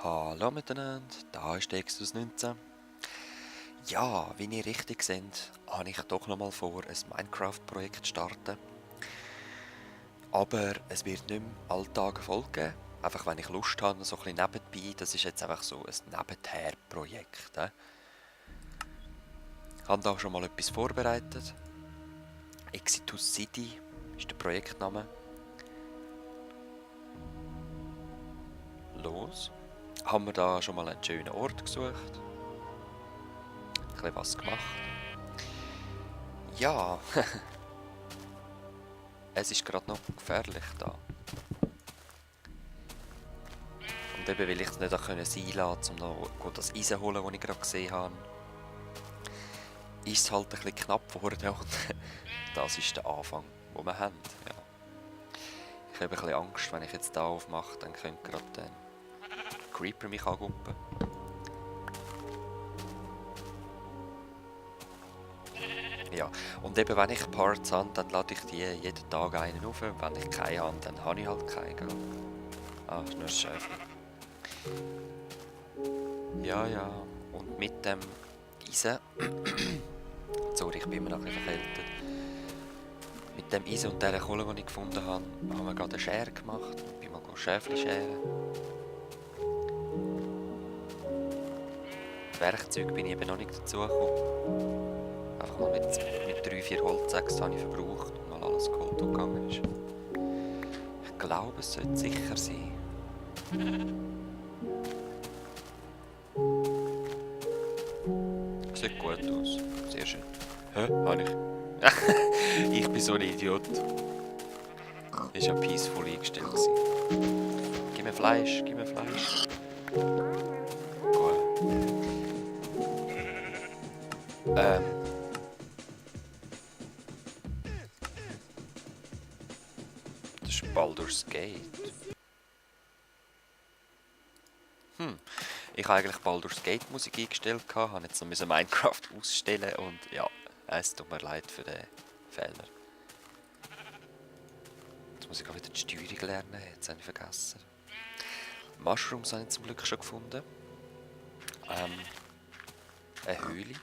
Hallo miteinander, da ist der Exodus 19. Ja, wie ihr richtig seht, habe ich doch nochmal vor, ein Minecraft-Projekt zu starten. Aber es wird nicht mehr alle Tage Folge geben. Einfach wenn ich Lust habe, so ein bisschen nebenbei. Das ist jetzt einfach so ein Nebenher-Projekt. Ich habe da schon mal etwas vorbereitet. Exitus City ist der Projektname. Los. Haben wir da schon mal einen schönen Ort gesucht. Ein bisschen was gemacht. Ja, es ist gerade noch gefährlich da. Und eben, weil ich es nicht sein lassen, um noch das Eisen zu holen, das ich gerade gesehen habe, ist es halt ein bisschen knapp geworden. Und das ist der Anfang, den wir haben. Ja. Ich habe ein bisschen Angst, wenn ich jetzt hier aufmache, dann könnte gerade der Creeper mich angumpen. Ja, und eben wenn ich Parts habe, dann lade ich die jeden Tag einen auf. Wenn ich keine habe, dann habe ich halt keine. Gell? Ah, ist nur ein Schäfchen. Ja, ja. Und mit dem Eisen... Sorry, ich bin immer noch ein bisschen verkältet. Mit dem Eisen und dieser Kohle, die ich gefunden habe, haben wir gerade eine Schere gemacht. Ich bin mal Schäfchen scheren. Werkzeug bin ich eben noch nicht dazu gekommen. Einfach mal mit 3-4 Holzsäcken habe ich verbraucht und mal alles geholt, was gegangen ist. Ich glaube, es sollte sicher sein. Sieht gut aus. Sehr schön. Hä? Habe ich? Ich bin so ein Idiot. Das war ja peaceful eingestellt. Gib mir Fleisch, gib mir Fleisch. Gut. Das ist Baldur's Gate. Ich habe eigentlich Baldur's Gate Musik eingestellt, habe jetzt noch Minecraft ausstellen und ja, es tut mir leid für den Fehler. Jetzt muss ich auch wieder die Steuerung lernen, jetzt habe ich vergessen. Mushrooms habe ich zum Glück schon gefunden. Eine Höhle.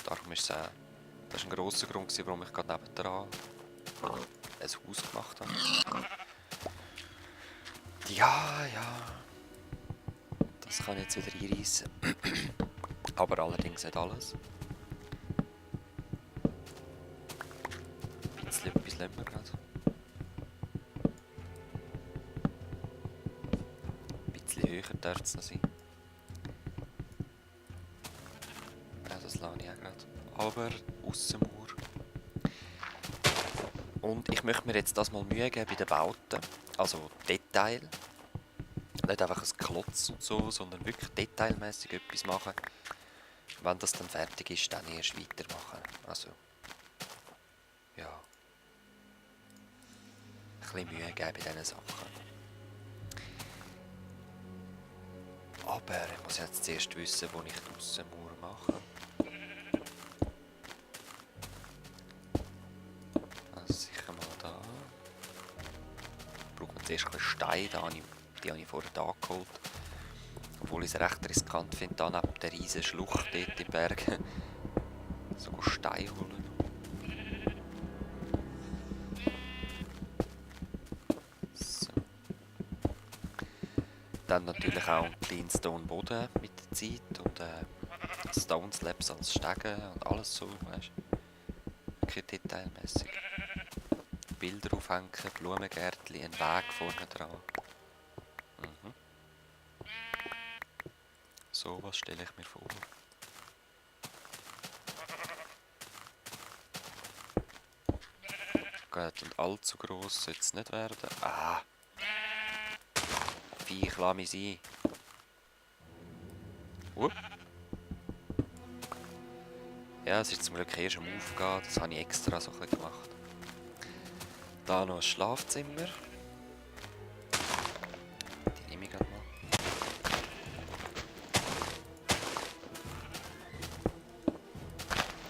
Darum ist das war ein grosser Grund, warum ich gerade nebendran ein Haus gemacht habe. Ja, ja. Das kann ich jetzt wieder einreissen. Aber allerdings nicht alles. Ein bisschen etwas lassen wir gerade. Ein bisschen höher darf es noch sein. Ja, das lasse ich auch gerade. Aber Aussenmauer. Und ich möchte mir jetzt das mal Mühe geben bei den Bauten. Also Detail. Nicht einfach ein Klotz und so, sondern wirklich detailmäßig etwas machen. Wenn das dann fertig ist, dann erst weitermachen. Also, ja. Ein bisschen Mühe geben bei diesen Sachen. Aber ich muss jetzt zuerst wissen, wo ich die Aussenmauer mache. Also sicher mal da. Braucht man zuerst ein bisschen Stein, die habe ich vorher da geholt. Obwohl ich es recht riskant finde, da neben der riesen Schlucht dort im Berg so Stein holen. So. Dann natürlich auch ein kleinen Stone-Boden mit der Zeit und Stone Slabs als Stegen und alles so, weißt du. Wirklich detailmäßig. Bilder aufhängen, Blumengärtchen, einen Weg vorne dran. So was stelle ich mir vor. Gut, und allzu gross sollte es nicht werden. Ah! Viech, lass mich sein. Ja, es ist zum Glück erst am Aufgehen. Das habe ich extra so ein bisschen gemacht. Da noch ein Schlafzimmer. Die nehme ich gerade mal.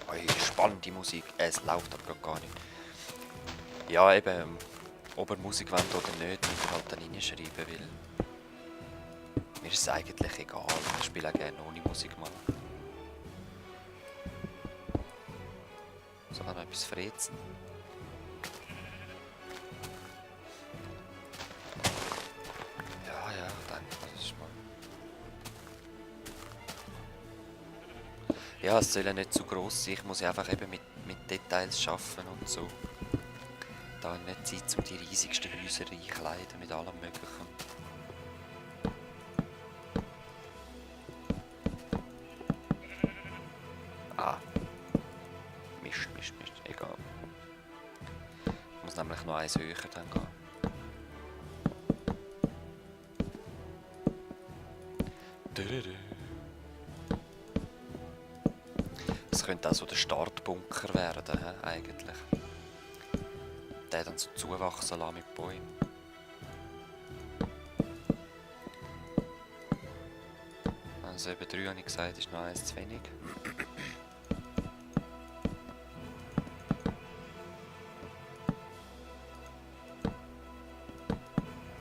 Oh, spannende Musik. Es läuft aber gerade gar nicht. Ja, eben, ob er Musik wollt oder nicht, müsst ihr halt dann reinschreiben, weil Mir ist es eigentlich egal, ich spiele auch gerne ohne Musik mal. So, noch etwas frezen. Ja, ja, ich denke, das ist mal... Ja, es soll ja nicht zu gross sein, ich muss ja einfach eben mit Details arbeiten und so. Da habe ich nicht Zeit, um die riesigsten Häuser einkleiden mit allem Möglichen. Ah. Mist, egal. Ich muss nämlich noch eins höher dann gehen. Das könnte auch so der Startbunker werden, eigentlich. Der dann so zuwachsen lassen mit Bäumen. Also eben 3 habe ich gesagt, ist noch eins zu wenig.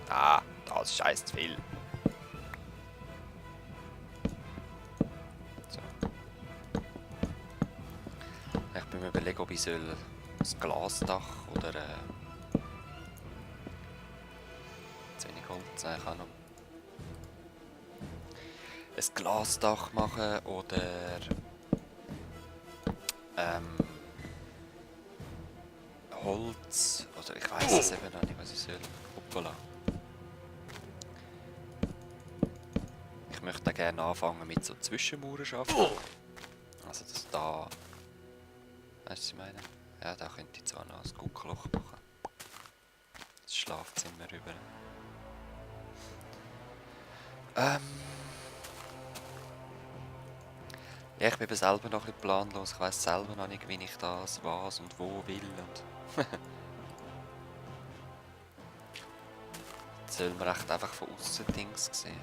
Ah, das ist eins zu viel. So. Ich bin mir überlegen, ob ich ein Glasdach oder zu wenig Holz sein kann. Ein Glasdach machen oder Holz oder ich weiß es eben noch nicht, was ich soll. Hoppala. Ich möchte gerne anfangen mit so Zwischenmauern arbeiten. Also dass da... Weißt du, was ich meine? Ja, da könnte ich zwar noch ein Guckloch machen. Das Schlafzimmer rüber. Ja, ich bin eben selber noch ein bisschen planlos. Ich weiss selber noch nicht, wie ich das, was und wo will. Und jetzt soll man echt einfach von außen Dings sehen.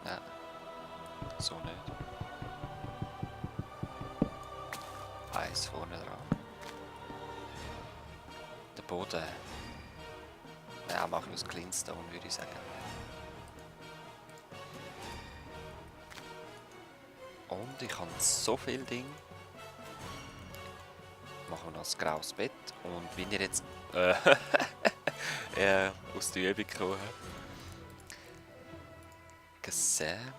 Nein, so nicht. Eins vorne dran. Der Boden. Ja, mach ich aus Cleanstone, würde ich sagen. Und ich habe so viele Dinge. Machen wir noch ein graues Bett. Und wenn ihr jetzt ja, aus der Übung gekommen gesehen.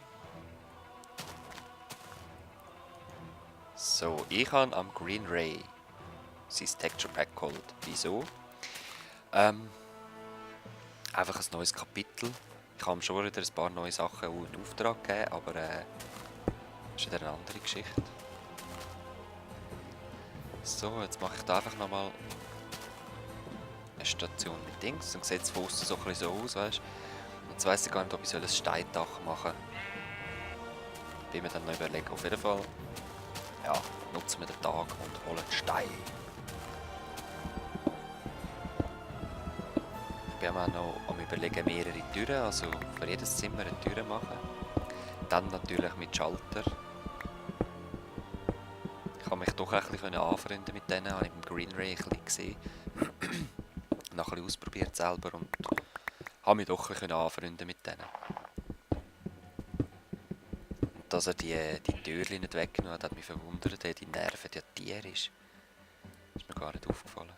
So, ich habe am Green Ray sein Texture Pack geholt. Wieso? Einfach ein neues Kapitel. Ich habe ihm schon wieder ein paar neue Sachen in Auftrag gegeben, aber das ist wieder eine andere Geschichte. So, jetzt mache ich da einfach nochmal eine Station mit Dings. Dann sieht es von außen so ein bisschen so aus, weißt du. Jetzt weiss ich gar nicht, ob ich ein Steindach machen soll. Bin mir dann noch überlegen. Auf jeden Fall, ja, nutzen wir den Tag und holen Stein. Ich bin auch noch am Überlegen, mehrere Türen, also für jedes Zimmer eine Tür machen. Dann natürlich mit Schalter. Ich habe mich doch ein bisschen anfreunden mit denen, habe ich beim Green Ray ein bisschen gesehen. Noch ein bisschen ausprobiert selber und habe mich doch ein bisschen anfreunden mit denen. Und dass er die Türchen nicht weggenommen hat mich verwundert, die nerven ja tierisch. Das ist mir gar nicht aufgefallen.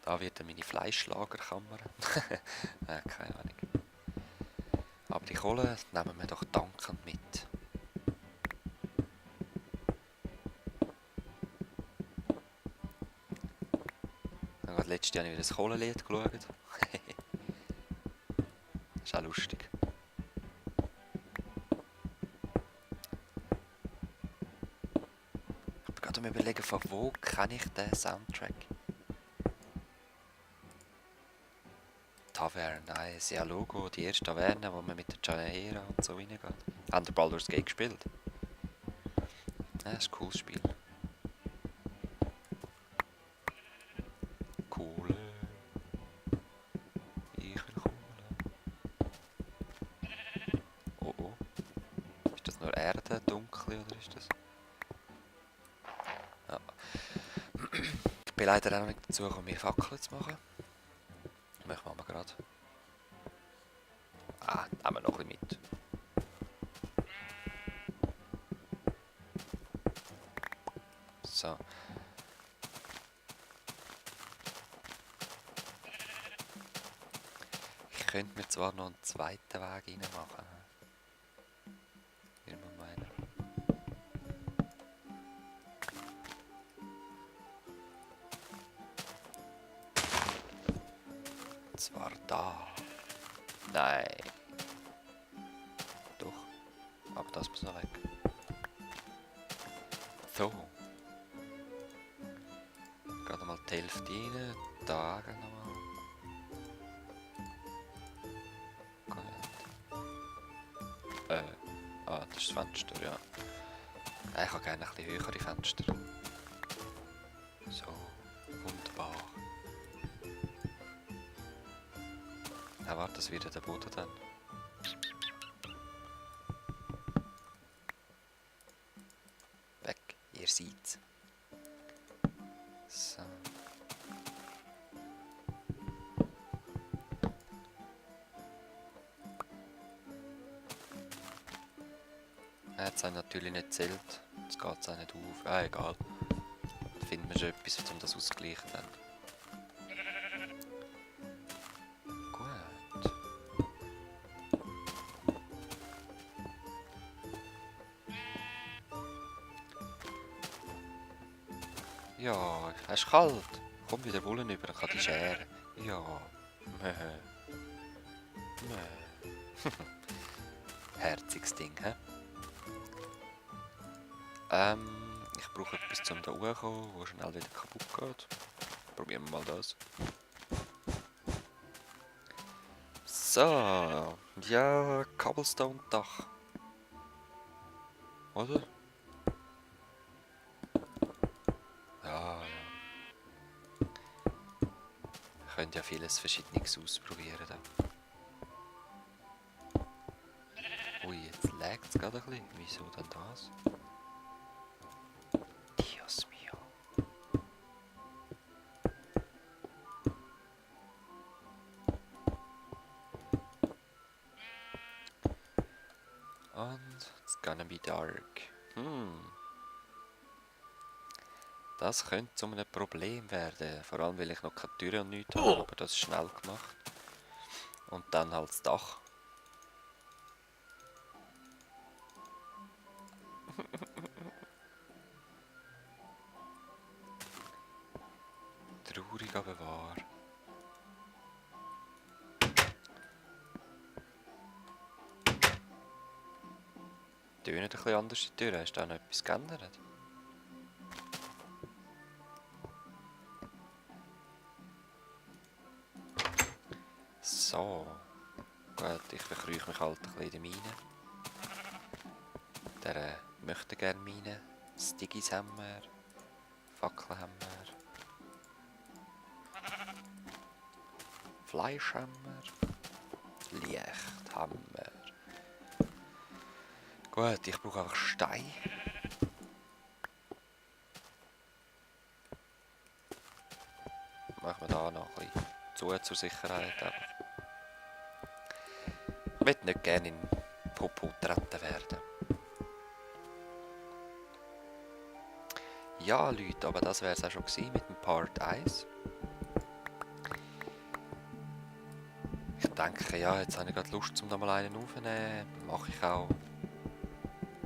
Da wird meine Fleischlagerkammer. Keine Ahnung. Aber die Kohle nehmen wir doch dankend mit. Letztes Jahr habe ich wieder ein Kohlenlied geschaut. Das ist auch lustig. Ich bin gerade am Überlegen, von wo kenne ich den Soundtrack? Taverne, nice. Ja, Logo, die erste Taverne, wo man mit der Janera und so reingeht. Haben der Baldur's Gate gespielt? Ja, das ist ein cooles Spiel. Kohle. Ich will Kohle. Oh oh. Ist das noch nur Erde dunkel, oder ist das? Ja. Ich bin leider auch noch nicht dazu gekommen, mir Fackeln zu machen. Machen wir gerade. Nehmen wir noch ein bisschen mit. So. Ich könnte mir zwar noch einen zweiten Weg reinmachen. Wie man meinen. Zwar da. Nein. Doch. Aber das muss noch weg. So. Gerade mal die Hälfte rein. Da nochmal. Das ist das Fenster, ja. Ich habe gerne ein bisschen höhere Fenster. So, wunderbar. Ja, warte, das wird der Boden dann. Weg, ihr seht's. So. Jetzt habe ich natürlich nicht gezählt. Jetzt geht es auch nicht auf. Egal. Da finden wir schon etwas, um das auszugleichen. Dann. Gut. Ja, es ist kalt. Komm wieder Wollen über, dann kann die scheren. Ja. Mö. Mö. Herziges Ding, hä? Ich brauche etwas zum da hochkommen, wo schnell wieder kaputt geht. Probieren wir mal das. So, ja, Cobblestone-Dach. Oder? Ja, ja. Wir können ja vieles Verschiedenes ausprobieren. Da. Ui, jetzt laggt es gerade ein bisschen. Wieso denn das? Dios mio. Und it's gonna be dark. Das könnte zu einem Problem werden. Vor allem, weil ich noch keine Tür und nichts habe. Aber das ist schnell gemacht. Und dann halt das Dach. Traurig, aber wahr. Tönt ein bisschen anders die Tür. Hast du da noch etwas geändert? So. Gut, ich verkrüche mich halt ein bisschen in der Mine. Der möchte gerne Mine. Stigis haben wir. Fackeln haben wir. Fleisch haben wir. Licht haben wir. Gut, ich brauche einfach Stein. Machen wir da noch ein bisschen zur Sicherheit. Ich möchte nicht gerne in Popo getreten werden. Ja, Leute, aber das wäre es auch schon gewesen mit dem Part 1. Ich denke, ja, jetzt habe ich gerade Lust, um da mal einen aufzunehmen. Mache ich auch.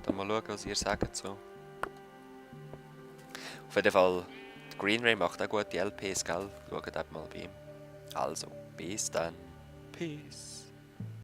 Dann mal schauen, was ihr sagt so. Auf jeden Fall, Green Ray macht auch gute LPs, gell? Schaut auch mal bei ihm. Also, bis dann. Peace.